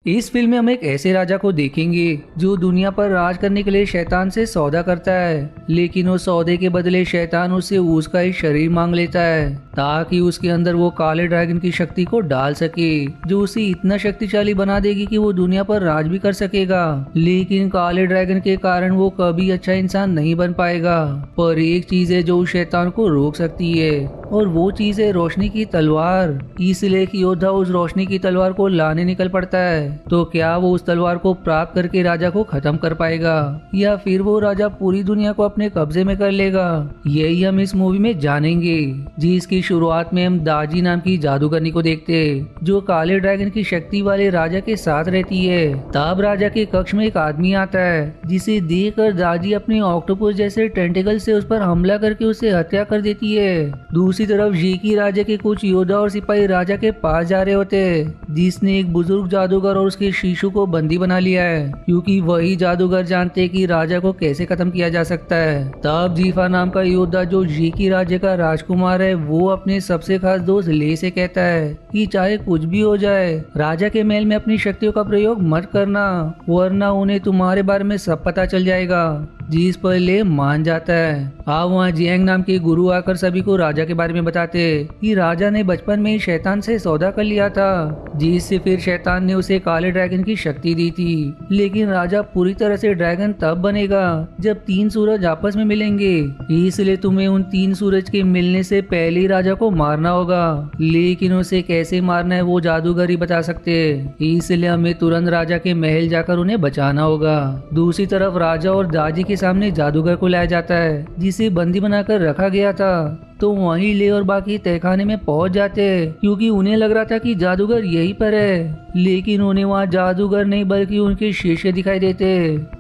इस फिल्म में हम एक ऐसे राजा को देखेंगे जो दुनिया पर राज करने के लिए शैतान से सौदा करता है, लेकिन उस सौदे के बदले शैतान उससे उसका ही शरीर मांग लेता है ताकि उसके अंदर वो काले ड्रैगन की शक्ति को डाल सके जो उसे इतना शक्तिशाली बना देगी कि वो दुनिया पर राज भी कर सकेगा। लेकिन काले ड्रैगन के कारण वो कभी अच्छा इंसान नहीं बन पाएगा। पर एक चीज है जो उस शैतान को रोक सकती है और वो चीज है रोशनी की तलवार। इसलिए कि योद्धा उस रोशनी की तलवार को लाने निकल पड़ता है। तो क्या वो उस तलवार को प्राप्त करके राजा को खत्म कर पाएगा या फिर वो राजा पूरी दुनिया को अपने कब्जे में कर लेगा? यही हम इस मूवी में जानेंगे, जिसकी शुरुआत में हम दाजी नाम की जादूगरनी को देखते जो काले ड्रैगन की शक्ति वाले राजा के साथ रहती है। तब राजा के कक्ष में एक आदमी आता है जिसे देखकर दाजी अपने ऑक्टोपस जैसे टेंटिकल से उस पर हमला करके उसे हत्या कर देती है। दूसरी तरफ जीकी राजा के कुछ योद्धा और सिपाही राजा के पास जा रहे होते जिसने एक बुजुर्ग जादूगर और उसके शिशु को बंदी बना लिया है, क्योंकि वही जादूगर जानते कि राजा को कैसे खत्म किया जा सकता है। तब जीफा नाम का योद्धा जो जीकी राज्य का राजकुमार है वो अपने सबसे खास दोस्त ले से कहता है कि चाहे कुछ भी हो जाए राजा के महल में अपनी शक्तियों का प्रयोग मत करना, वरना उन्हें तुम्हारे बारे में सब पता चल जाएगा। जिस पर ले मान जाता है। अब वहाँ जियांग नाम के गुरु आकर सभी को राजा के बारे में बताते कि राजा ने बचपन में ही शैतान से सौदा कर लिया था, जिससे फिर शैतान ने उसे काले ड्रैगन की शक्ति दी थी। लेकिन राजा पूरी तरह से ड्रैगन तब बनेगा जब 3 सूरज आपस में मिलेंगे, इसलिए तुम्हें उन 3 सूरज के मिलने से पहले ही राजा को मारना होगा। लेकिन उसे कैसे मारना है वो जादूगर ही बता सकते, इसलिए हमें तुरंत राजा के महल जाकर उन्हें बचाना होगा। दूसरी तरफ राजा और दाजी के सामने जादूगर को लाया जाता है जिसे बंदी बनाकर रखा गया था। तो वहीं ले और बाकी तहखाने में पहुंच जाते क्योंकि उन्हें लग रहा था कि जादूगर यहीं पर है। लेकिन उन्हें वहाँ जादूगर नहीं बल्कि उनके शिष्य दिखाई देते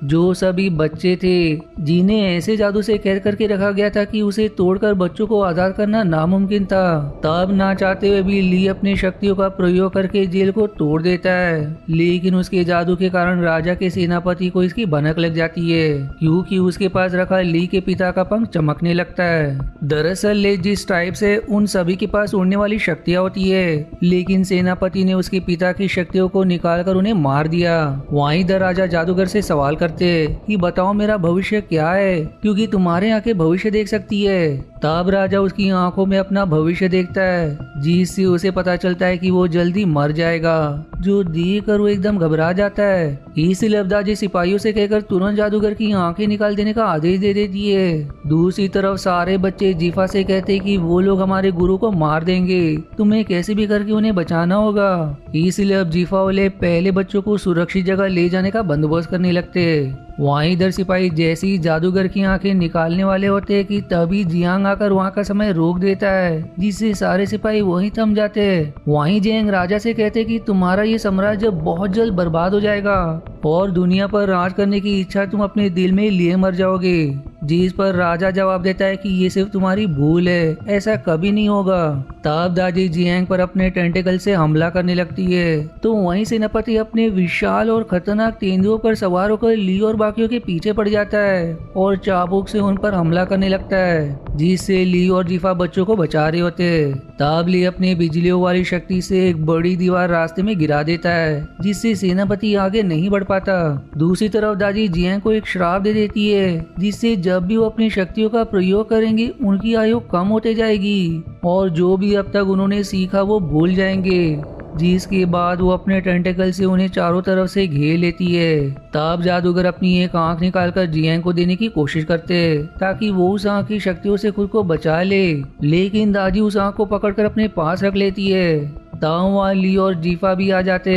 जो सभी बच्चे थे जिन्हें ऐसे जादू से कैद करके रखा गया था कि उसे तोड़कर बच्चों को आजाद करना नामुमकिन था। तब ना चाहते हुए भी ली अपनी शक्तियों का प्रयोग करके जेल को तोड़ देता है, लेकिन उसके जादू के कारण राजा के सेनापति को इसकी भनक लग जाती है क्योंकि उसके पास रखा ली के पिता का पंख चमकने लगता है। दरअसल जिस टाइप से उन सभी के पास उड़ने वाली शक्तियां होती है, लेकिन सेनापति ने उसके पिता की शक्तियों को निकालकर उन्हें मार दिया। वहीं द राजा जादूगर से सवाल करते कि बताओ मेरा भविष्य क्या है, क्योंकि तुम्हारे आंखें भविष्य देख सकती है। तब राजा उसकी आंखों में अपना भविष्य देखता है जिससे उसे पता चलता है कि वो जल्दी मर जाएगा, जो देखकर वो एकदम घबरा जाता है। इसलिए अब दादी सिपाहियों से कहकर तुरंत जादूगर की आंखें निकाल देने का आदेश दे देती है। दूसरी तरफ सारे बच्चे जीफा से कहते कि वो लोग हमारे गुरु को मार देंगे, तुम्हें कैसे भी करके उन्हें बचाना होगा। इसलिए अब जीफा वाले पहले बच्चों को सुरक्षित जगह ले जाने का बंदोबस्त करने लगते। वहीं इधर सिपाही जैसे ही जादूगर की आंखें निकालने वाले होते हैं कि तभी जियांग आकर वहां का समय रोक देता है, जिससे सारे सिपाही वहीं थम जाते हैं। वहीं जियांग राजा से कहते कि तुम्हारा ये साम्राज्य बहुत जल्द बर्बाद हो जाएगा और दुनिया पर राज करने की इच्छा तुम अपने दिल में लिए मर जाओगे। जिस पर राजा जवाब देता है कि ये सिर्फ तुम्हारी भूल है, ऐसा कभी नहीं होगा। तब दादी जियांग पर अपने टेंटिकल से हमला करने लगती है, तो वहीं सेनापति अपने विशाल और खतरनाक तेंदुओं पर सवार होकर ली और बाकियों के पीछे पड़ जाता है और चाबुक से उन पर हमला करने लगता है, जिससे ली और जीफा बच्चों को बचा रहे होते। तब ली अपनी बिजलियों वाली शक्ति से एक बड़ी दीवार रास्ते में गिरा देता है, जिससे सेनापति आगे नहीं बढ़ पाता। दूसरी तरफ दादी जियांग को एक श्राप दे देती है, जिससे जब भी वो अपनी शक्तियों का प्रयोग करेंगे उनकी आयु कम होते जाएगी और जो भी अब तक उन्होंने सीखा वो भूल जाएंगे। जिसके बाद वो अपने टेंटिकल से उन्हें चारों तरफ से घेर लेती है। तब जादूगर अपनी एक आंख निकालकर जियांग को देने की कोशिश करते ताकि वो उस आंख की शक्तियों से खुद को बचा ले, लेकिन दादी उस आंख को पकड़कर अपने पास रख लेती है। तब वहाँ ली और जीफा भी आ जाते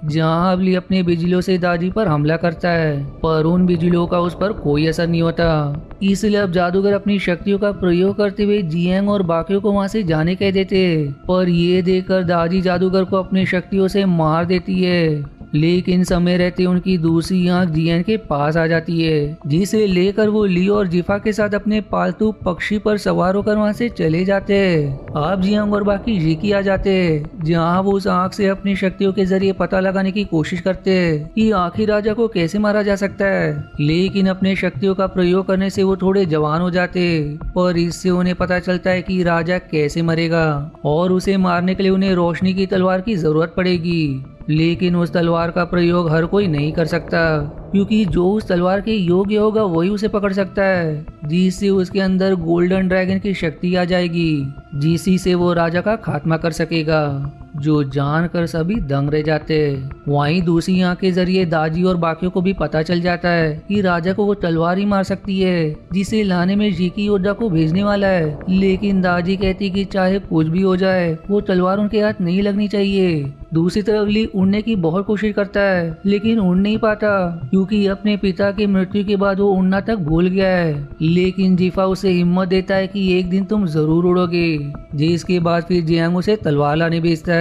जहाँ अब ली अपने बिजलियों से दादी पर हमला करता है, पर उन बिजलियों का उस पर कोई असर नहीं होता। इसलिए अब जादूगर अपनी शक्तियों का प्रयोग करते हुए जियांग और बाकियों को वहाँ से जाने कह देते, पर ये देखकर दादी जादूगर को अपनी शक्तियों से मार देती है। लेकिन समय रहते उनकी दूसरी आंख जियांग के पास आ जाती है, जिसे लेकर वो ली और जीफा के साथ अपने पालतू पक्षी पर सवार होकर वहाँ से चले जाते हैं। अब जियांग और बाकी जीकी आ जाते हैं, जहाँ वो उस आंख से अपनी शक्तियों के जरिए पता लगाने की कोशिश करते हैं कि आखिर राजा को कैसे मारा जा सकता है। लेकिन अपने शक्तियों का प्रयोग करने से वो थोड़े जवान हो जाते, पर इससे उन्हें पता चलता है कि राजा कैसे मरेगा और उसे मारने के लिए उन्हें रोशनी की तलवार की जरूरत पड़ेगी। लेकिन उस तलवार का प्रयोग हर कोई नहीं कर सकता, क्योंकि जो उस तलवार के योग्य होगा वही उसे पकड़ सकता है, जिससे उसके अंदर गोल्डन ड्रैगन की शक्ति आ जाएगी, जिसी से वो राजा का खात्मा कर सकेगा। जो जानकर सभी दंग रह जाते। वहीं दूसरी आंख के जरिए दाजी और बाकियों को भी पता चल जाता है कि राजा को वो तलवार ही मार सकती है, जिसे लाने में जीकी योद्धा को भेजने वाला है। लेकिन दाजी कहती कि चाहे कुछ भी हो जाए वो तलवार उनके हाथ नहीं लगनी चाहिए। दूसरी तरफ ली उड़ने की बहुत कोशिश करता है, लेकिन उड़ नहीं पाता, क्योंकि अपने पिता की मृत्यु के बाद वो उड़ना तक भूल गया है। लेकिन जीफा उसे हिम्मत देता है कि एक दिन तुम जरूर उड़ोगे। जिसके बाद फिर जियांग उसे तलवार लाने भेजता है,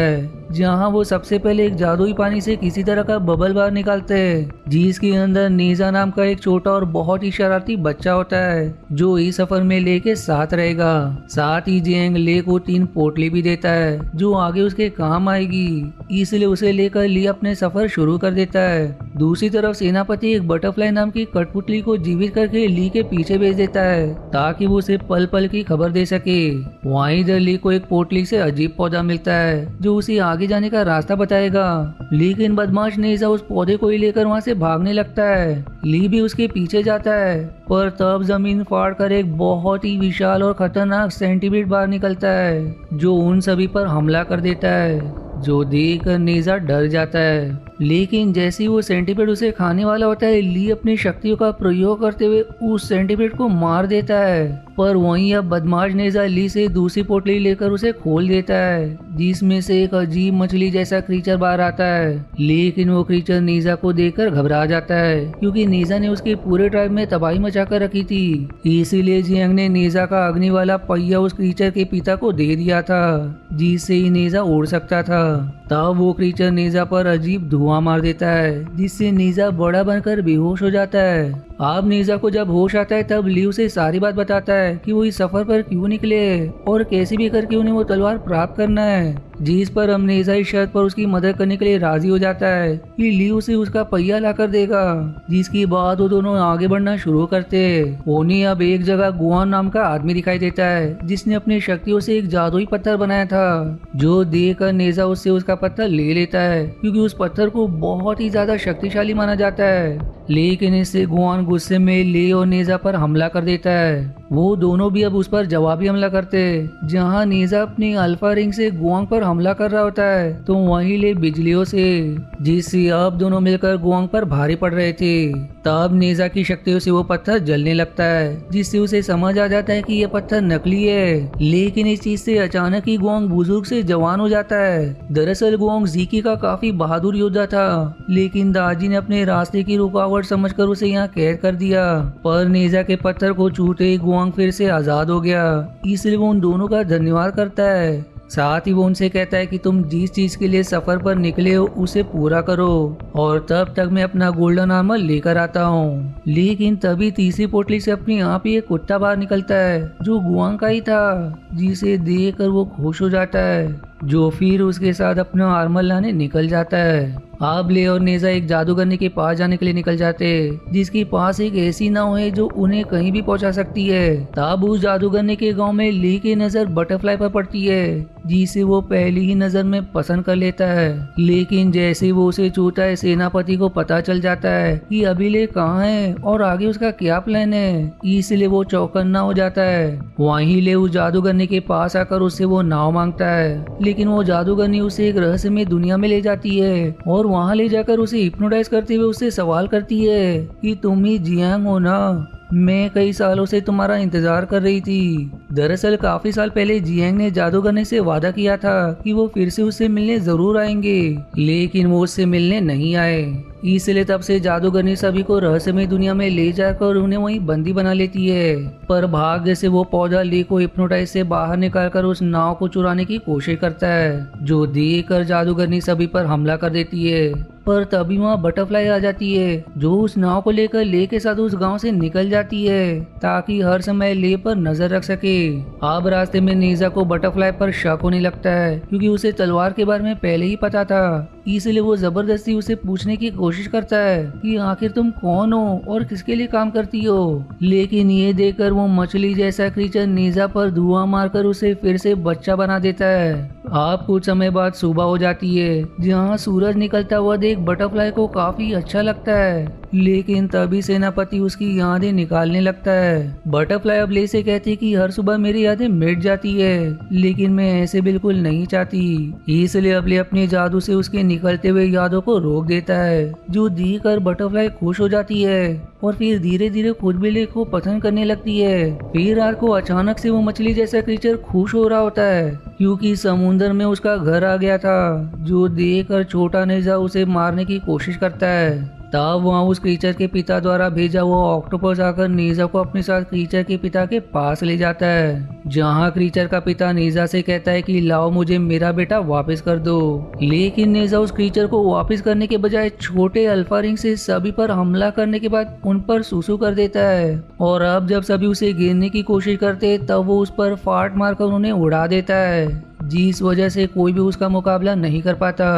जहां वो सबसे पहले एक जादुई पानी से किसी तरह का बबल बार निकालते हैं, जिसके अंदर नीजा नाम का एक छोटा और बहुत ही शरारती बच्चा होता है, जो इस सफर में लेके साथ रहेगा। साथ ही जियांग ले को 3 पोटली भी देता है, जो आगे उसके काम आएगी। इसलिए उसे लेकर ली अपने सफर शुरू कर देता है। दूसरी तरफ सेनापति एक बटरफ्लाई नाम की कठपुतली को जीवित करके ली के पीछे भेज देता है, ताकि वो उसे पल पल की खबर दे सके। वहीं इधर ली को एक पोटली से अजीब पौधा मिलता है, जो उसे आगे जाने का रास्ता बताएगा। लेकिन बदमाश नेजा उस पौधे को ही लेकर वहाँ से भागने लगता है। ली भी उसके पीछे जाता है, पर तब जमीन फाड़ कर एक बहुत ही विशाल और खतरनाक सेंटीपीड बाहर निकलता है, जो उन सभी पर हमला कर देता है, जो देखकर नेजा डर जाता है। लेकिन जैसे ही वो सेंटीपीड उसे खाने वाला होता है, ली अपनी शक्तियों का प्रयोग करते हुए उस सेंटीपीड को मार देता है। पर वहीं अब बदमाश नेजा ली से दूसरी पोटली लेकर उसे खोल देता है, जिसमें से एक अजीब मछली जैसा क्रीचर बाहर आता है। लेकिन वो क्रीचर नेजा को देखकर घबरा जाता है, क्योंकि नेजा ने उसके पूरे ट्राइब में तबाही मचा कर रखी थी। इसीलिए जियांग ने नेजा का अग्नि वाला पहिया उस क्रीचर के पिता को दे दिया था, जिससे ही नेजा उड़ सकता था। तब वो क्रीचर नेजा पर अजीब धुआं मार देता है, जिससे नेजा बड़ा बनकर बेहोश हो जाता है। अब नेजा को जब होश आता है, तब ली उसे सारी बात बताता है कि वो इस सफर पर क्यों निकले और कैसे भी करके उन्हें वो तलवार प्राप्त करना है। जिस पर अब नेजा इस शर्त पर उसकी मदद करने के लिए राजी हो जाता है कि ली उसे उसका पहिया ला कर देगा। जिसके बाद वो दोनों आगे बढ़ना शुरू करते हैं। उन्हें अब एक जगह गुआन नाम का आदमी दिखाई देता है, जिसने अपनी शक्तियों से एक जादुई पत्थर बनाया था, जो देखकर नेजा उससे उसका पत्थर ले लेता है, क्योंकि उस पत्थर को बहुत ही ज्यादा शक्तिशाली माना जाता है। लेकिन इससे गुआन गुस्से में ले और नेजा पर हमला कर देता है। वो दोनों भी अब उस पर जवाबी हमला करते हैं। जहां नेजा अपनी अल्फा रिंग से गुआंग पर हमला कर रहा होता है, तो वहीं ले बिजलियों से, जिससे अब दोनों मिलकर गुआंग पर भारी पड़ रहे थे। तब नेजा की शक्तियों से वो पत्थर जलने लगता है, जिससे उसे समझ आ जाता है कि ये पत्थर नकली है। लेकिन इस चीज से अचानक ही गुआंग बुजुर्ग से जवान हो जाता है। दरअसल गुआंग जीकी का काफी बहादुर योद्धा था, लेकिन दाजी ने अपने रास्ते की रुकावट समझकर उसे यहाँ कैद कर दिया। पर नेजा के पत्थर को छूते ही गुआंग फिर से आजाद हो गया। इसलिए वो उन दोनों का धन्यवाद करता है। साथ ही वो उनसे कहता है कि तुम जिस चीज के लिए सफर पर निकले हो उसे पूरा करो, और तब तक मैं अपना गोल्डन आर्मर लेकर आता हूँ। लेकिन तभी तीसरी पोटली से अपने आप ही एक कुत्ता बाहर निकलता है, जो गुआंग का ही था, जिसे देखकर वो खुश हो जाता है, जो फिर उसके साथ अपना आर्मर लाने निकल जाता है। अब ले और नेजा एक जादूगरनी के पास जाने के लिए निकल जाते, जिसके पास एक ऐसी नाव है जो उन्हें कहीं भी पहुंचा सकती है। तब उस जादूगरनी के गांव में ली की नजर बटरफ्लाई पर पड़ती है, जिसे वो पहली ही नजर में पसंद कर लेता है। लेकिन जैसे वो उसे छूता है, सेनापति को पता चल जाता है कि अभी ले कहाँ है और आगे उसका क्या प्लान है। इसलिए वो चौकन्ना हो जाता है। वहीं ले उस जादूगरनी के पास आकर उससे वो नाव मांगता है, लेकिन वो जादूगरनी उसे एक रहस्यमय दुनिया में ले जाती है और वहां ले जाकर उसे हिप्नोटाइज करते हुए उससे सवाल करती है कि तुम ही जियांग हो ना, मैं कई सालों से तुम्हारा इंतजार कर रही थी। दरअसल काफी साल पहले जियांग ने जादूगरनी से वादा किया था कि वो फिर से उससे मिलने जरूर आएंगे, लेकिन वो उससे मिलने नहीं आए। इसलिए तब से जादूगरनी सभी को रहस्यमय दुनिया में ले जाकर उन्हें वहीं बंदी बना लेती है। पर भाग्य से वो पौधा ली को हिप्नोटाइज से बाहर निकालकर उस नाव को चुराने की कोशिश करता है, जो देखकर जादूगरनी सभी पर हमला कर देती है। पर तभी वहाँ बटरफ्लाई आ जाती है जो उस नाव को लेकर ले के साथ उस गांव से निकल जाती है ताकि हर समय ले पर नजर रख सके। अब रास्ते में नेजा को बटरफ्लाई पर शक होने लगता है क्योंकि उसे तलवार के बारे में पहले ही पता था, इसलिए वो जबरदस्ती उसे पूछने की कोशिश करता है कि आखिर तुम कौन हो और किसके लिए काम करती हो। लेकिन ये देखकर वो मछली जैसा क्रीचर नेजा पर धुआं मारकर उसे फिर से बच्चा बना देता है। अब कुछ समय बाद सुबह हो जाती है जहाँ सूरज निकलता हुआ देख बटरफ्लाई को काफी अच्छा लगता है, लेकिन तभी सेनापति उसकी यादें निकालने लगता है। बटरफ्लाई अब ले से कहती कि हर सुबह मेरी यादें मिट जाती है, लेकिन मैं ऐसे बिल्कुल नहीं चाहती, इसलिए अब ले अपने जादू से उसके निकलते हुए यादों को रोक देता है, जो देखकर बटरफ्लाई खुश हो जाती है और फिर धीरे धीरे खुद भी ले को पसंद करने लगती है। फिर रात को अचानक से वो मछली जैसा क्रीचर खुश हो रहा होता है क्योंकि समुद्र में उसका घर आ गया था, जो देखकर छोटा नेजा उसे मारने की कोशिश करता है। तब वहाँ उस क्रीचर के पिता द्वारा भेजा हुआ ऑक्टोपस आकर नेजा को अपने साथ क्रीचर के पिता के पास ले जाता है, जहाँ क्रीचर का पिता नेजा से कहता है कि लाओ मुझे मेरा बेटा वापस कर दो। लेकिन नेजा उस क्रीचर को वापस करने के बजाय छोटे अल्फा रिंग से सभी पर हमला करने के बाद उन पर सुसु कर देता है, और अब जब सभी उसे गिरने की कोशिश करते तब वो उस पर फाट मारकर उन्हें उड़ा देता है, जिस वजह से कोई भी उसका मुकाबला नहीं कर पाता।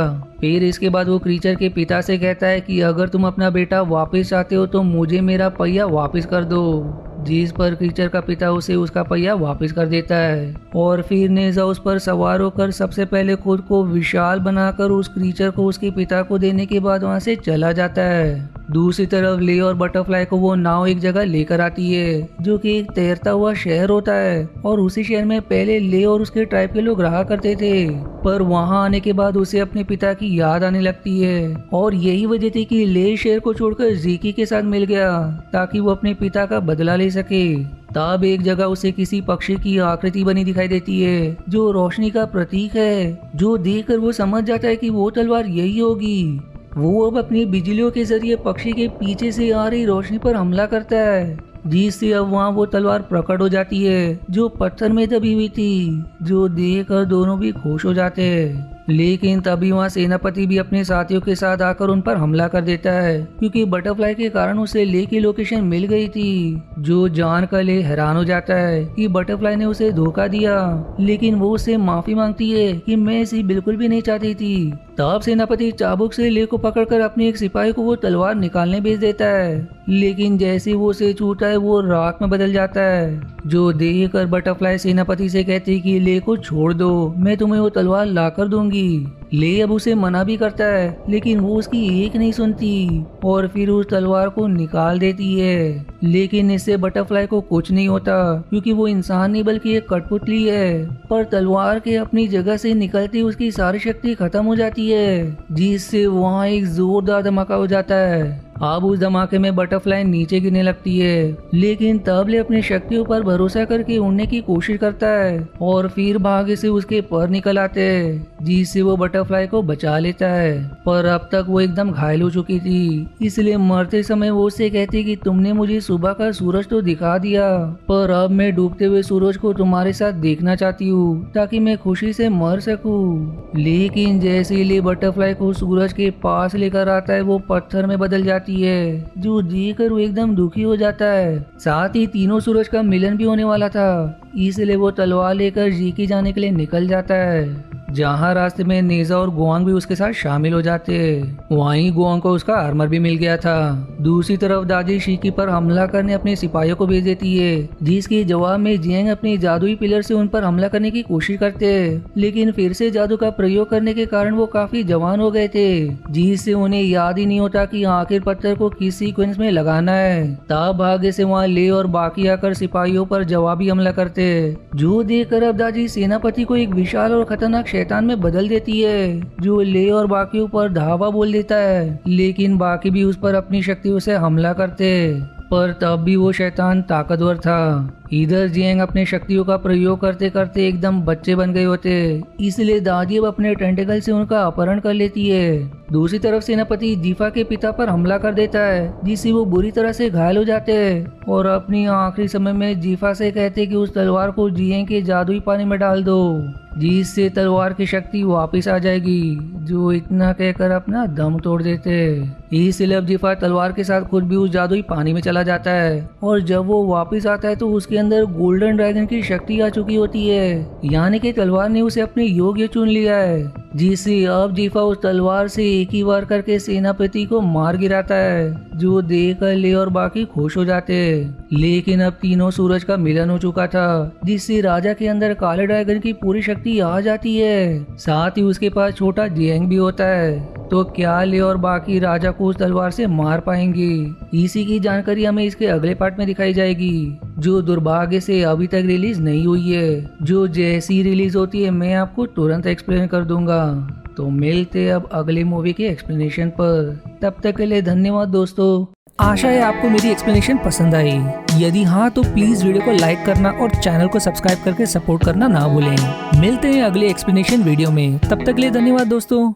फिर इसके बाद वो क्रीचर के पिता से कहता है कि अगर तुम अपना बेटा वापस चाहते हो तो मुझे मेरा पहिया वापस कर दो, जिस पर क्रीचर का पिता उसे उसका पहिया वापस कर देता है। और फिर नेजा उस पर सवार होकर सबसे पहले खुद को विशाल बनाकर उस क्रीचर को उसके पिता को देने के बाद वहां से चला जाता है। दूसरी तरफ ले और बटरफ्लाई को वो नाव एक जगह लेकर आती है जो कि एक तैरता हुआ शहर होता है, और उसी शहर में पहले ले और उसके ट्राइब के लोग रहा करते थे, पर वहां आने के बाद उसे अपने पिता की याद आने लगती है, और यही वजह थी कि ले शहर को छोड़कर जीकी के साथ मिल गया ताकि वो अपने पिता का बदला ले सके। तब एक जगह उसे किसी पक्षी की आकृति बनी दिखाई देती है जो रोशनी का प्रतीक है, जो देखकर वो समझ जाता है कि वो तलवार यही होगी। वो अब अपनी बिजलियों के जरिए पक्षी के पीछे से आ रही रोशनी पर हमला करता है, जिससे अब वहाँ वो तलवार प्रकट हो जाती है जो पत्थर में दबी हुई थी, जो देखकर दोनों भी खुश हो जाते हैं। लेकिन तभी वहाँ सेनापति भी अपने साथियों के साथ आकर उन पर हमला कर देता है क्योंकि बटरफ्लाई के कारण उसे ले की लोकेशन मिल गई थी, जो जानकर ले हैरान हो जाता है कि बटरफ्लाई ने उसे धोखा दिया। लेकिन वो उससे माफी मांगती है कि मैं इसे बिल्कुल भी नहीं चाहती थी। तब सेनापति चाबुक से ले को पकड़कर अपने एक सिपाही को वो तलवार निकालने भेज देता है, लेकिन जैसे वो उसे छूता है वो राख में बदल जाता है, जो देखकर बटरफ्लाई सेनापति से कहती कि ले को छोड़ दो, मैं तुम्हें वो तलवार ला कर दूंगी। ले अब उसे मना भी करता है, लेकिन वो उसकी एक नहीं सुनती और फिर उस तलवार को निकाल देती है। लेकिन इससे बटरफ्लाई को कुछ नहीं होता क्योंकि वो इंसान नहीं बल्कि एक कठपुतली है, पर तलवार के अपनी जगह से निकलती उसकी सारी शक्ति खत्म हो जाती है, जिससे वहाँ एक जोरदार धमाका हो जाता है। अब उस धमाके में बटरफ्लाई नीचे गिरने लगती है, लेकिन तब ले अपनी शक्तियों पर भरोसा करके उड़ने की कोशिश करता है और फिर भाग्य से उसके पर निकल आते हैं, जिससे वो बटरफ्लाई को बचा लेता है। पर अब तक वो एकदम घायल हो चुकी थी, इसलिए मरते समय वो उससे कहती कि तुमने मुझे सुबह का सूरज तो दिखा दिया, पर अब मैं डूबते हुए सूरज को तुम्हारे साथ देखना चाहती हूँ ताकि मैं खुशी से मर सकूं। लेकिन जैसे ही बटरफ्लाई को सूरज के पास लेकर आता है वो पत्थर में बदल जाती है, जो देखकर वो एकदम दुखी हो जाता है। साथ ही तीनों सूरज का मिलन भी होने वाला था, इसलिए वो तलवार लेकर जीकी जाने के लिए निकल जाता है, जहाँ रास्ते में नेजा और गुआंग भी उसके साथ शामिल हो जाते हैं। वहीं गुआंग को उसका आर्मर भी मिल गया था। दूसरी तरफ दादी शीकी पर हमला करने अपने सिपाहियों को भेज देती है, जिसके जवाब में जियांग अपने जादुई पिलर से उन पर हमला करने की कोशिश करते हैं, लेकिन फिर से जादू का प्रयोग करने के कारण वो काफी जवान हो गए थे, जिससे उन्हें याद ही नहीं होता कि आखिर पत्थर को किस सीक्वेंस में लगाना है। तब भाग्य से वहाँ ले और बाकी आकर सिपाहियों पर जवाबी हमला करते, जो देखकर अब दादी सेनापति को एक विशाल और खतरनाक शैतान में बदल देती है, जो ले और बाकियों पर धावा बोल देता है, लेकिन बाकी भी उस पर अपनी शक्तियों से हमला करते, पर तब भी वो शैतान ताकतवर था, इधर जियांग अपने शक्तियों का प्रयोग करते करते एकदम बच्चे बन गए होते, इसलिए दादी अब अपने टेंटिकल से उनका अपहरण कर लेती है। दूसरी तरफ सेनापति जीफा के पिता पर हमला कर देता है, जिससे वो बुरी तरह से घायल हो जाते हैं और अपनी आखिरी समय में जीफा से कहते कि उस तलवार को जियांग के जादुई पानी में डाल दो, जिससे तलवार की शक्ति वापस आ जाएगी। जो इतना कहकर अपना दम तोड़ देते। इसलिए अब जीफा तलवार के साथ खुद भी उस जादुई पानी में चला जाता है और जब वो वापस आता है तो उसके अंदर गोल्डन ड्रैगन की शक्ति आ चुकी होती है, यानी कि तलवार ने उसे अपने योग्य चुन लिया है, जिससे अब जीफा उस तलवार से एक ही वार करके सेनापति को मार गिराता है, जो देखकर ले और बाकी खुश हो जाते। लेकिन अब तीनों सूरज का मिलन हो चुका था, जिससे राजा के अंदर काले ड्रैगन की पूरी शक्ति आ जाती है। साथ ही उसके पास छोटा जियांग भी होता है। तो क्या ले और बाकी राजा को उस तलवार से मार पाएंगे? इसी की जानकारी हमें इसके अगले पार्ट में दिखाई जाएगी, जो दुर्भाग्य से अभी तक रिलीज नहीं हुई है। जो जैसी रिलीज होती है मैं आपको तुरंत एक्सप्लेन कर दूंगा। तो मिलते अब अगली मूवी के एक्सप्लेनेशन पर। तब तक के लिए धन्यवाद दोस्तों। आशा है आपको मेरी एक्सप्लेनेशन पसंद आई। यदि हाँ तो प्लीज वीडियो को लाइक करना और चैनल को सब्सक्राइब करके सपोर्ट करना ना भूलें। मिलते हैं अगले एक्सप्लेनेशन वीडियो में। तब तक के लिए धन्यवाद दोस्तों।